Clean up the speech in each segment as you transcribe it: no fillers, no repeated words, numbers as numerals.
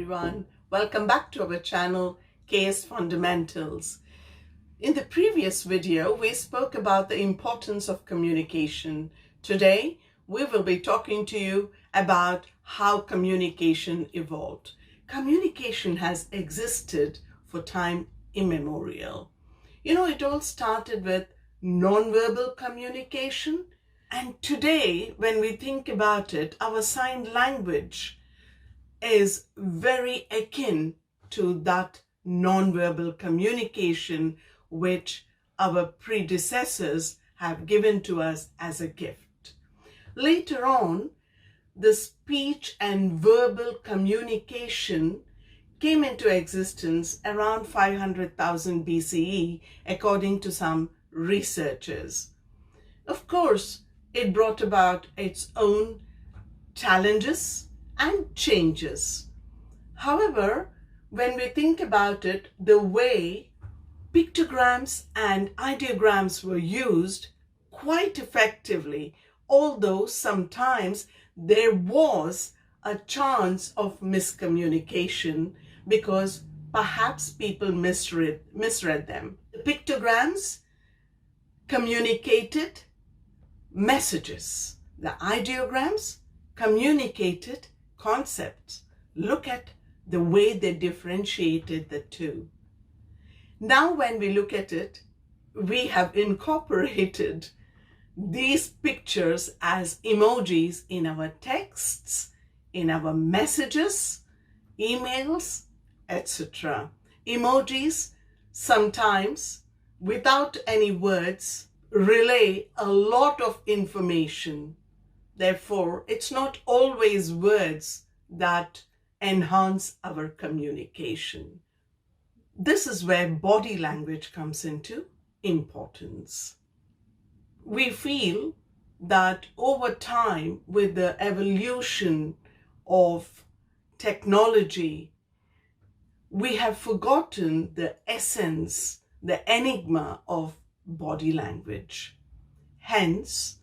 everyone. Welcome back to our channel, Case Fundamentals. In the previous video, we spoke about the importance of communication. Today, we will be talking to you about how communication evolved. Communication has existed for time immemorial. It all started with nonverbal communication. And today, when we think about it, our sign language is very akin to that nonverbal communication which our predecessors have given to us as a gift. Later on, the speech and verbal communication came into existence around 500,000 BCE, according to some researchers. Of course, it brought about its own challenges and changes. However, when we think about it, the way pictograms and ideograms were used quite effectively, although sometimes there was a chance of miscommunication because perhaps people misread them. The pictograms communicated messages. The ideograms communicated concepts. Look at the way they differentiated the two. Now when we look at it, we have incorporated these pictures as emojis in our texts, in our messages, emails, etc. Emojis sometimes, without any words, relay a lot of information. Therefore, it's not always words that enhance our communication. This is where body language comes into importance. We feel that over time, with the evolution of technology, we have forgotten the essence, the enigma of body language. Hence,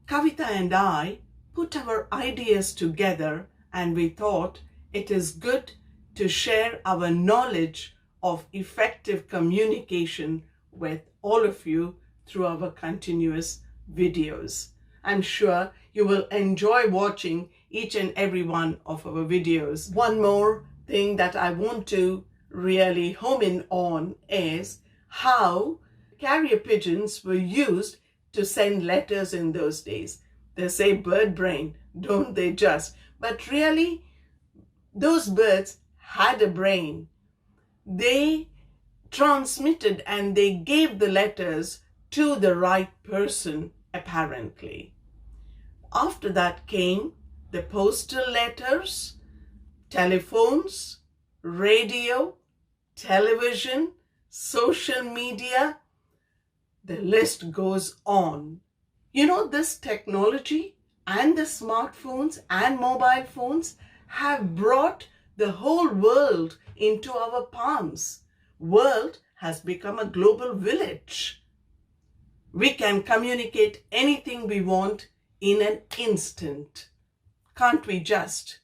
Kavita and I put our ideas together and we thought it is good to share our knowledge of effective communication with all of you through our continuous videos. I'm sure you will enjoy watching each and every one of our videos. One more thing that I want to really home in on is how carrier pigeons were used to send letters in those days. They say bird brain, don't they just? But really, those birds had a brain. They transmitted and they gave the letters to the right person, apparently. After that came the postal letters, telephones, radio, television, social media. The list goes on. This technology and the smartphones and mobile phones have brought the whole world into our palms. World has become a global village. We can communicate anything we want in an instant. Can't we just?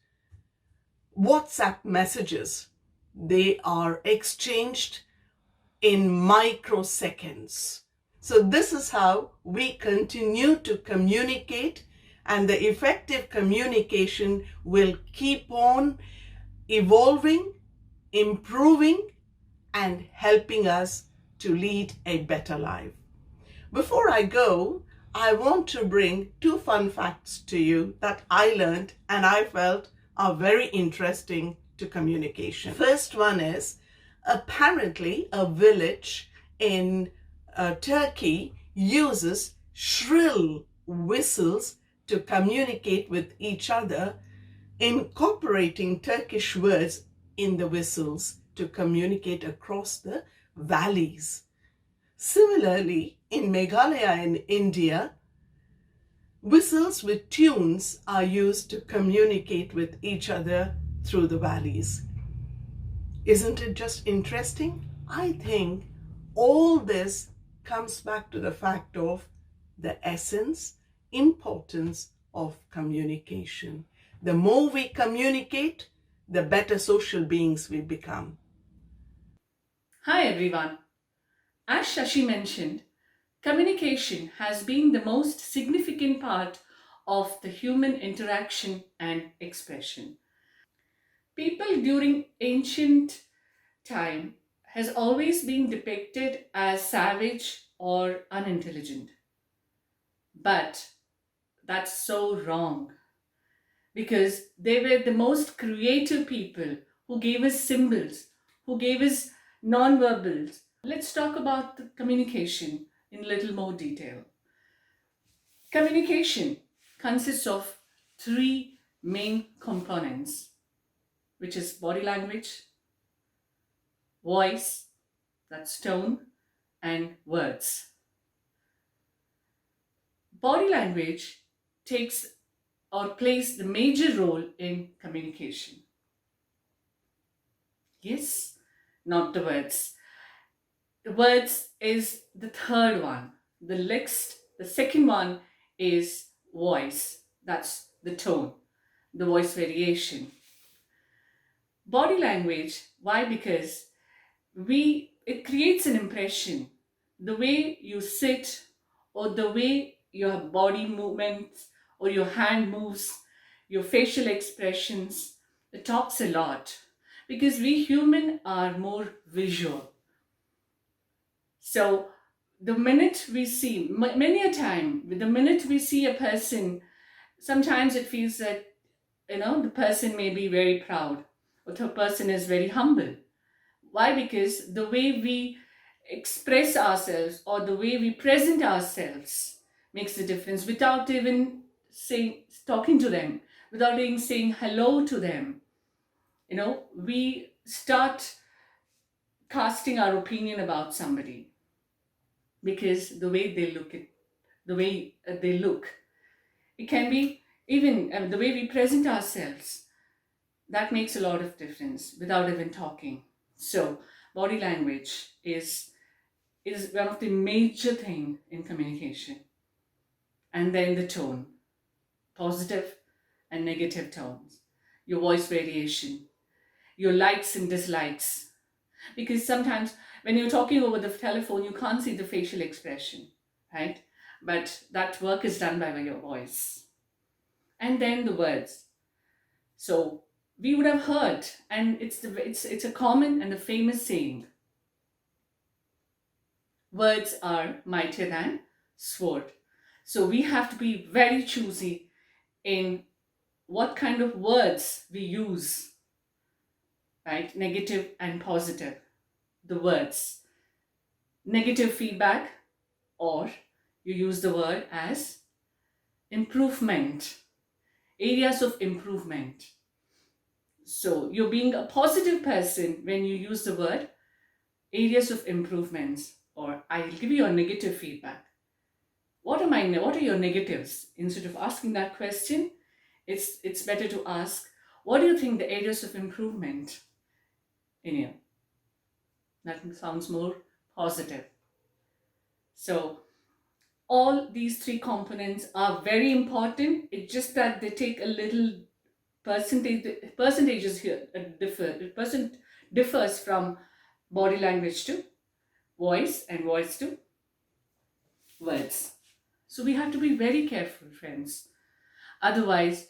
WhatsApp messages, they are exchanged in microseconds. So this is how we continue to communicate, and the effective communication will keep on evolving, improving, and helping us to lead a better life. Before I go, I want to bring two fun facts to you that I learned and I felt are very interesting to communication. First one is, apparently a village in Turkey uses shrill whistles to communicate with each other, incorporating Turkish words in the whistles to communicate across the valleys. Similarly, in Meghalaya in India, whistles with tunes are used to communicate with each other through the valleys. Isn't it just interesting? I think all this comes back to the fact of the essence, importance of communication. The more we communicate, the better social beings we become. Hi everyone. As Shashi mentioned, communication has been the most significant part of the human interaction and expression. People during ancient time has always been depicted as savage or unintelligent. But that's so wrong because they were the most creative people who gave us symbols, who gave us nonverbals. Let's talk about the communication in a little more detail. Communication consists of three main components, which is body language, voice, that's tone, and words. Body language takes or plays the major role in communication. Yes, not the words. The words is the third one. The second one is voice. That's the tone, the voice variation. Body language, why? Because it creates an impression. The way you sit or the way your body movements or your hand moves, your facial expressions, it talks a lot because we human are more visual. So the minute we see, many a time, the minute we see a person, sometimes it feels that, the person may be very proud or the person is very humble. Why? Because the way we express ourselves or the way we present ourselves makes the difference without even talking to them, without even saying hello to them. We start casting our opinion about somebody because the way they look at the way they look. It can be even the way we present ourselves. That makes a lot of difference without even talking. So body language is one of the major thing in communication. And then the tone, positive and negative tones, your voice variation, your likes and dislikes. Because sometimes when you're talking over the telephone, you can't see the facial expression, right? But that work is done by your voice. And then the words. So we would have heard, and it's a common and a famous saying. Words are mightier than sword. So we have to be very choosy in what kind of words we use, right? Negative and positive. The words. Negative feedback, or you use the word as improvement, areas of improvement. So you're being a positive person when you use the word areas of improvements, or I'll give you a negative feedback. What are your negatives? Instead of asking that question, it's better to ask, what do you think the areas of improvement in you? That sounds more positive. So all these three components are very important. It's just that they take a little percentages here differs from body language to voice and voice to words. So we have to be very careful, friends. Otherwise,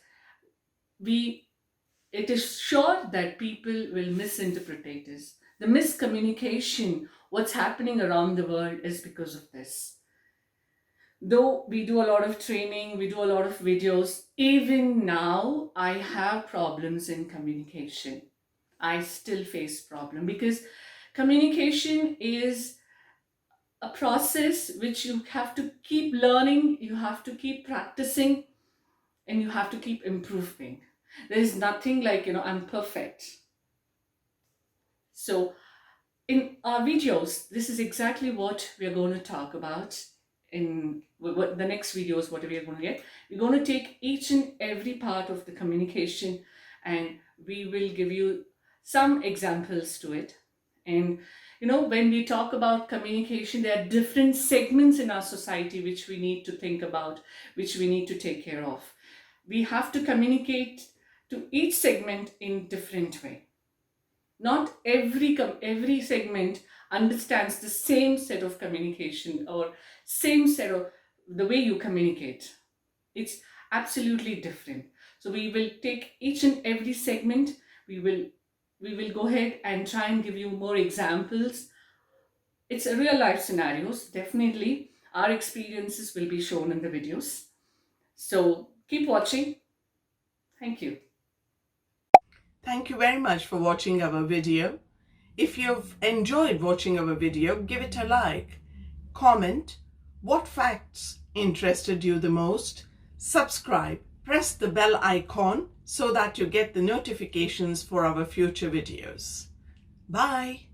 it is sure that people will misinterpret this. The miscommunication, what's happening around the world is because of this. Though we do a lot of training, we do a lot of videos, even now I have problems in communication. I still face problem because communication is a process which you have to keep learning, you have to keep practicing, and you have to keep improving. There is nothing like, I'm perfect. So in our videos, this is exactly what we are going to talk about. In what the next video is what we are going to get. We're going to take each and every part of the communication and we will give you some examples to it. And when we talk about communication, there are different segments in our society which we need to think about, which we need to take care of. We have to communicate to each segment in different way. Not every segment understands the same set of communication or same set of the way you communicate. It's absolutely different. So we will take each and every segment. We will go ahead and try and give you more examples. It's a real life scenarios. Definitely our experiences will be shown in the videos. So keep watching. Thank you. Thank you very much for watching our video. If you've enjoyed watching our video, give it a like, comment what facts interested you the most, subscribe, press the bell icon so that you get the notifications for our future videos. Bye.